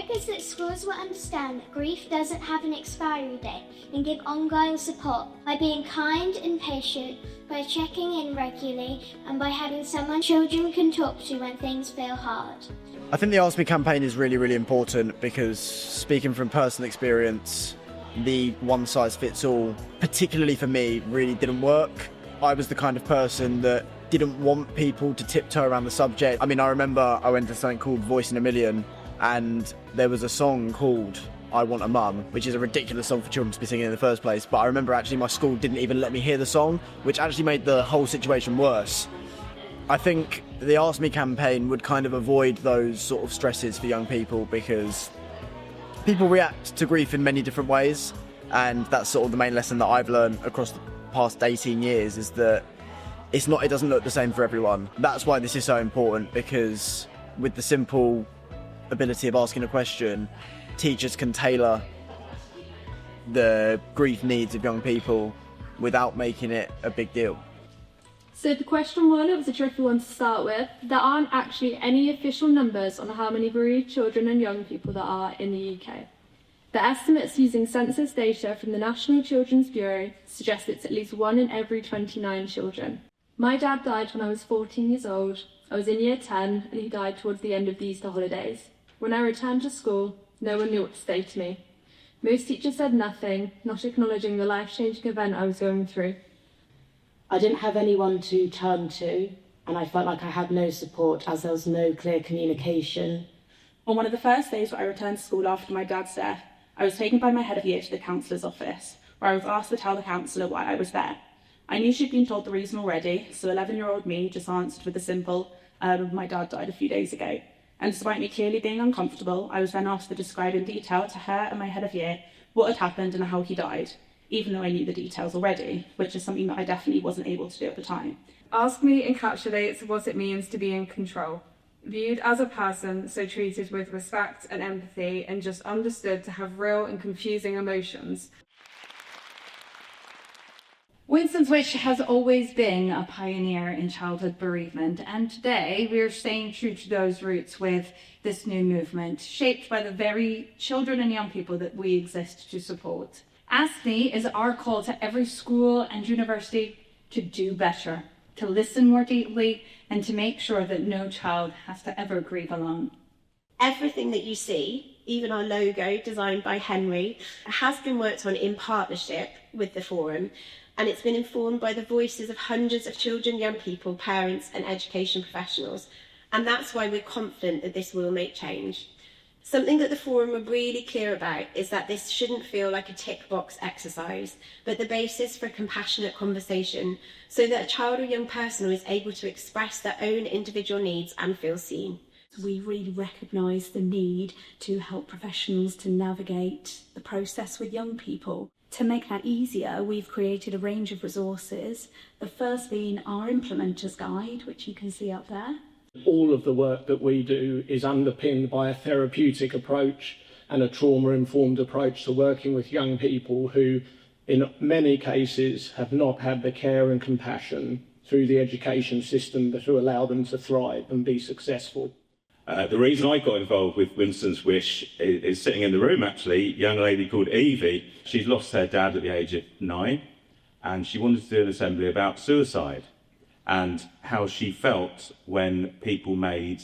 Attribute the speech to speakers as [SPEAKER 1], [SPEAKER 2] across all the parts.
[SPEAKER 1] hope is that schools will understand that grief doesn't have an expiry date and give ongoing support by being kind and patient, by checking in regularly, and by having someone children can talk to when things feel hard.
[SPEAKER 2] I think the Ask Me campaign is really, really important because, speaking from personal experience, the one-size-fits-all, particularly for me, really didn't work. I was the kind of person that didn't want people to tiptoe around the subject. I mean, I remember I went to something called Voice in a Million, and there was a song called I Want a Mum, which is a ridiculous song for children to be singing in the first place, but I remember actually my school didn't even let me hear the song, which actually made the whole situation worse. I think the Ask Me campaign would kind of avoid those sort of stresses for young people, because people react to grief in many different ways, and that's sort of the main lesson that I've learned across the past 18 years, is that it doesn't look the same for everyone. That's why this is so important, because with the simple ability of asking a question, teachers can tailor the grief needs of young people without making it a big deal.
[SPEAKER 3] So for question one, it was a tricky one to start with. There aren't actually any official numbers on how many bereaved children and young people there are in the UK. The estimates using census data from the National Children's Bureau suggest it's at least 1 in every 29 children. My dad died when I was 14 years old. I was in year 10 and he died towards the end of the Easter holidays. When I returned to school, no one knew what to say to me. Most teachers said nothing, not acknowledging the life-changing event I was going through.
[SPEAKER 4] I didn't have anyone to turn to, and I felt like I had no support as there was no clear communication.
[SPEAKER 5] On one of the first days that I returned to school after my dad's death, I was taken by my head of year to the counsellor's office, where I was asked to tell the counsellor why I was there. I knew she'd been told the reason already, so 11-year-old me just answered with a simple, my dad died a few days ago. And despite me clearly being uncomfortable, I was then asked to describe in detail to her and my head of year what had happened and how he died, even though I knew the details already, which is something that I definitely wasn't able to do at the time.
[SPEAKER 6] Ask Me encapsulates what it means to be in control. Viewed as a person, so treated with respect and empathy, and just understood to have real and confusing emotions.
[SPEAKER 7] Winston's Wish has always been a pioneer in childhood bereavement, and today we are staying true to those roots with this new movement, shaped by the very children and young people that we exist to support. Ask Me is our call to every school and university to do better, to listen more deeply, and to make sure that no child has to ever grieve alone.
[SPEAKER 8] Everything that you see, even our logo designed by Henry, has been worked on in partnership with the Forum, and it's been informed by the voices of hundreds of children, young people, parents and education professionals. And that's why we're confident that this will make change. Something that the Forum are really clear about is that this shouldn't feel like a tick box exercise, but the basis for a compassionate conversation, so that a child or young person is able to express their own individual needs and feel seen.
[SPEAKER 9] We really recognise the need to help professionals to navigate the process with young people. To make that easier, we've created a range of resources, the first being our Implementer's Guide, which you can see up there.
[SPEAKER 10] All of the work that we do is underpinned by a therapeutic approach and a trauma-informed approach to working with young people who, in many cases, have not had the care and compassion through the education system that will allow them to thrive and be successful.
[SPEAKER 11] The reason I got involved with Winston's Wish is sitting in the room, actually, a young lady called Evie. She's lost her dad at the age of 9, and she wanted to do an assembly about suicide and how she felt when people made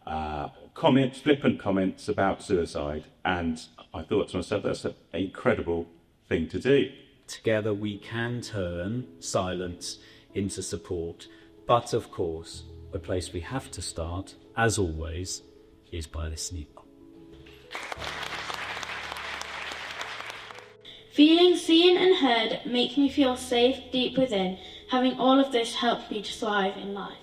[SPEAKER 11] flippant comments about suicide. And I thought to myself, that's an incredible thing to do.
[SPEAKER 12] Together we can turn silence into support, but of course, the place we have to start, as always, is by listening.
[SPEAKER 13] Feeling seen and heard make me feel safe deep within. Having all of this helped me to thrive in life.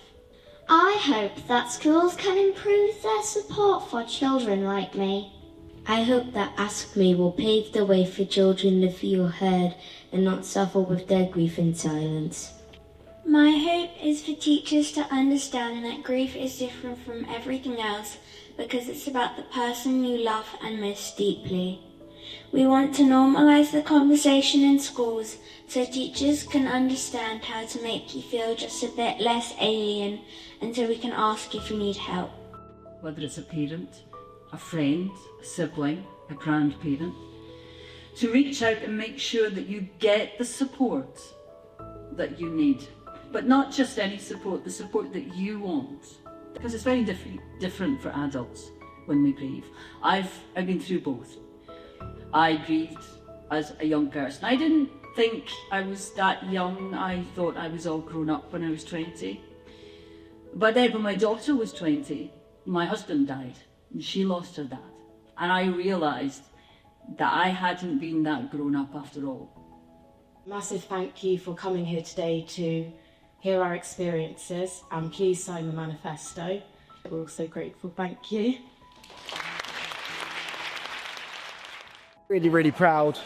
[SPEAKER 1] I hope that schools can improve their support for children like me.
[SPEAKER 14] I hope that Ask Me will pave the way for children to feel heard and not suffer with their grief in silence.
[SPEAKER 1] My hope is for teachers to understand that grief is different from everything else because it's about the person you love and miss deeply. We want to normalise the conversation in schools so teachers can understand how to make you feel just a bit less alien and so we can ask if you need help.
[SPEAKER 15] Whether it's a parent, a friend, a sibling, a grandparent, to reach out and make sure that you get the support that you need. But not just any support, the support that you want. Because it's very different for adults when we grieve. I've been through both. I grieved as a young person. I didn't think I was that young. I thought I was all grown up when I was 20. But then when my daughter was 20, my husband died and she lost her dad. And I realised that I hadn't been that grown up after all.
[SPEAKER 4] Massive thank you for coming here today to hear our experiences, and please sign the manifesto. We're also grateful, thank you.
[SPEAKER 2] Really, really proud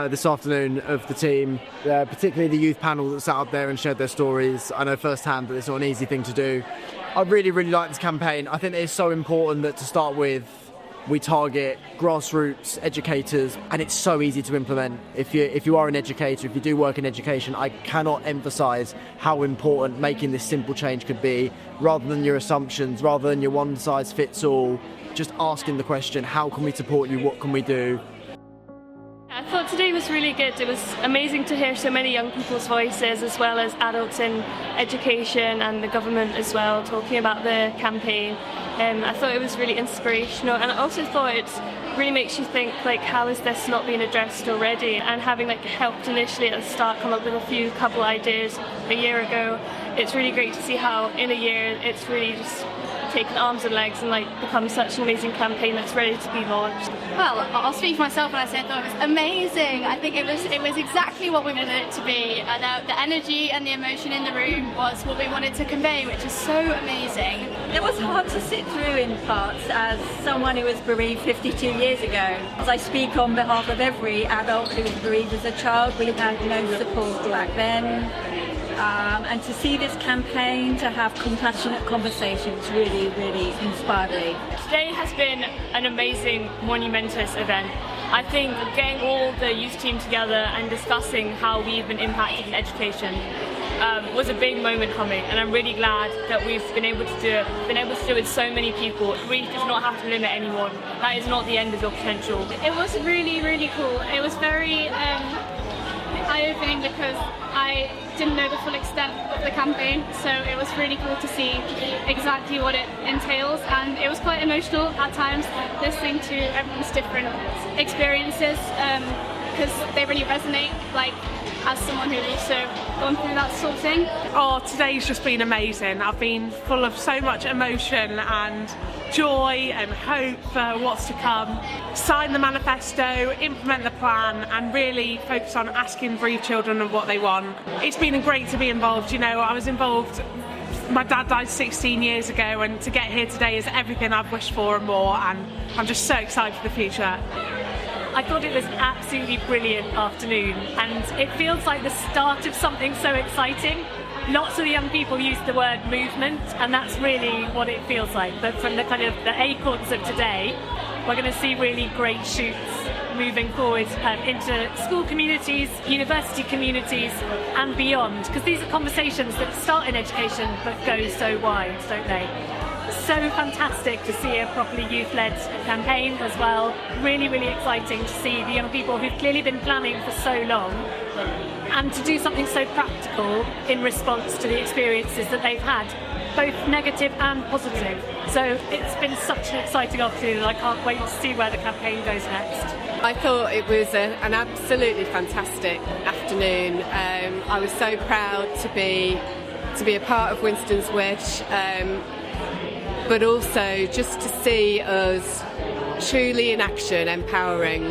[SPEAKER 2] this afternoon of the team, particularly the youth panel that sat up there and shared their stories. I know firsthand that it's not an easy thing to do. I really, really like this campaign. I think it's so important that to start with, we target grassroots educators, and it's so easy to implement. If you are an educator, if you do work in education, I cannot emphasise how important making this simple change could be, rather than your assumptions, rather than your one-size-fits-all, just asking the question, how can we support you, what can we do?
[SPEAKER 16] I thought today was really good. It was amazing to hear so many young people's voices, as well as adults in education and the government as well, talking about the campaign. I thought it was really inspirational, and I also thought it really makes you think, like, how is this not being addressed already? And having helped initially at the start come up with a couple ideas a year ago, it's really great to see how in a year it's really just taken arms and legs and become such an amazing campaign that's ready to be launched.
[SPEAKER 17] Well, I'll speak for myself when I say I thought it was amazing. I think it was exactly what we wanted it to be. The energy and the emotion in the room was what we wanted to convey, which is so amazing.
[SPEAKER 18] It was hard to sit through in parts as someone who was bereaved 52 years ago. As I speak on behalf of every adult who was bereaved as a child, we had no support back then. And to see this campaign, to have compassionate conversations, really, really inspired me.
[SPEAKER 16] Today has been an amazing, monumentous event. I think getting all the youth team together and discussing how we've been impacted in education was a big moment coming, and I'm really glad that we've been able to do it with so many people. Grief does not have to limit anyone. That is not the end of your potential.
[SPEAKER 17] It was really, really cool. It was very eye-opening because I didn't know the full extent of the campaign, so it was really cool to see exactly what it entails, and it was quite emotional at times listening to everyone's different experiences because they really resonate, as someone who's also gone through that sort of thing.
[SPEAKER 19] Oh, today's just been amazing. I've been full of so much emotion and joy and hope for what's to come. Sign the manifesto, implement the plan, and really focus on asking bereaved children of what they want. It's been great to be involved. I was involved. My dad died 16 years ago, and to get here today is everything I've wished for and more, and I'm just so excited for the future.
[SPEAKER 16] I thought it was an absolutely brilliant afternoon, and it feels like the start of something so exciting. Lots of the young people use the word movement, and that's really what it feels like. But from the the acorns of today, we're going to see really great shoots moving forward into school communities, university communities, and beyond. Because these are conversations that start in education but go so wide, don't they? So fantastic to see a properly youth-led campaign as well. Really, really exciting to see the young people who've clearly been planning for so long, and to do something so practical in response to the experiences that they've had, both negative and positive. So it's been such an exciting opportunity, and I can't wait to see where the campaign goes next.
[SPEAKER 20] I thought it was an absolutely fantastic afternoon. I was so proud to be a part of Winston's Wish, but also just to see us truly in action, empowering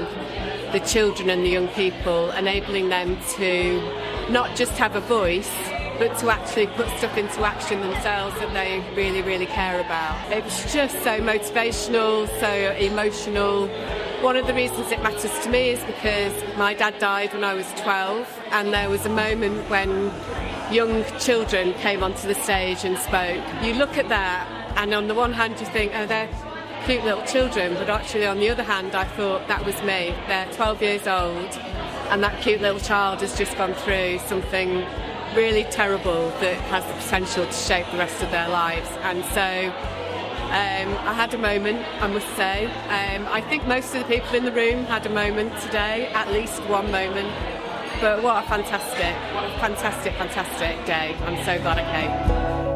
[SPEAKER 20] the children and the young people, enabling them to not just have a voice, but to actually put stuff into action themselves that they really, really care about. It was just so motivational, so emotional. One of the reasons it matters to me is because my dad died when I was 12, and there was a moment when young children came onto the stage and spoke. You look at that, and on the one hand you think, oh, they're cute little children, but actually on the other hand I thought that was me. They're 12 years old, and that cute little child has just gone through something really terrible that has the potential to shape the rest of their lives. And so I had a moment, I must say. I think most of the people in the room had a moment today, at least one moment. But what a fantastic day. I'm so glad I came.